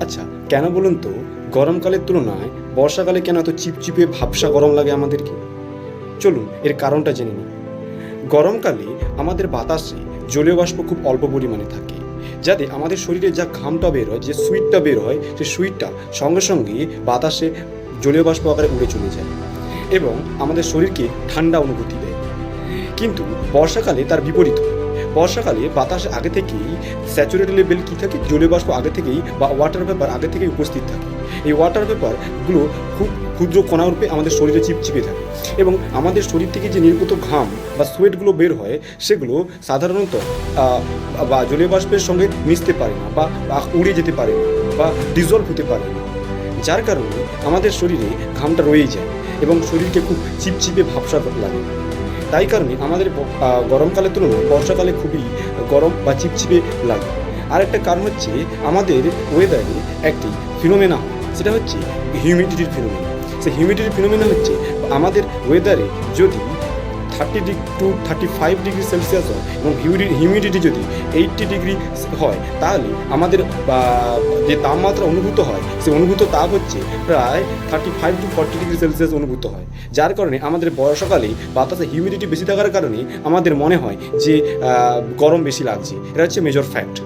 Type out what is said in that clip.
আচ্ছা, কেন বলুন তো গরমকালের তুলনায় বর্ষাকালে কেন এত চিপচিপে ভাবসা গরম লাগে আমাদেরকে? চলুন এর কারণটা জেনে নিই। গরমকালে আমাদের বাতাসে জলীয় বাষ্প খুব অল্প পরিমাণে থাকে, যাতে আমাদের শরীরে যা ঘামটা বের হয়, যে সুইটটা বের হয়, সেই সুইটটা সঙ্গে সঙ্গে বাতাসে জলীয় বাষ্প আকারে উড়ে চলে যায় এবং আমাদের শরীরকে ঠান্ডা অনুভূতি দেয়। কিন্তু বর্ষাকালে তার বিপরীত হয়। বর্ষাকালে বাতাসে আগে থেকেই স্যাচুরেটেড লেভেল কী থাকে, জলীয় বাষ্প আগে থেকেই বা ওয়াটার পেপার আগে থেকেই উপস্থিত থাকে। এই ওয়াটার পেপারগুলো খুব ক্ষুদ্র কণা রূপে আমাদের শরীরে চিপচিপে থাকে এবং আমাদের শরীর থেকে যে নির্গত ঘাম বা সোয়েটগুলো বের হয় সেগুলো সাধারণত বা জলীয় বাষ্পের সঙ্গে মিশতে পারে না বা উড়ে যেতে পারে না বা ডিজলভ হতে পারে না, যার কারণে আমাদের শরীরে ঘামটা রয়েই যায় এবং শরীরকে খুব চিপচিপে ভাবসা লাগে। তাই কারণে আমাদের গরমকালের তুলনায় বর্ষাকালে খুবই গরম বা চিপচিপে লাগে। আর একটা কারণ হচ্ছে আমাদের ওয়েদারে একটি ফিনোমেনা হয়, সেটা হচ্ছে হিউমিডিটির ফিনোমেনা। সেই হিউমিডিটির ফিনোমেনা হচ্ছে আমাদের ওয়েদারে যদি 30 to 35 ডিগ্রি সেলসিয়াস হয় এবং হিউমিডিটি যদি 80 ডিগ্রি হয়, তাহলে আমাদের যে তাপমাত্রা অনুভূত হয় সেই অনুভূত তাপ হচ্ছে প্রায় 35 to 40 ডিগ্রি সেলসিয়াস অনুভূত হয়। যার কারণে আমাদের বর্ষাকালে বাতাসে হিউমিডিটি বেশি থাকার কারণে আমাদের মনে হয় যে গরম বেশি লাগছে। এটা হচ্ছে মেজর ফ্যাক্ট।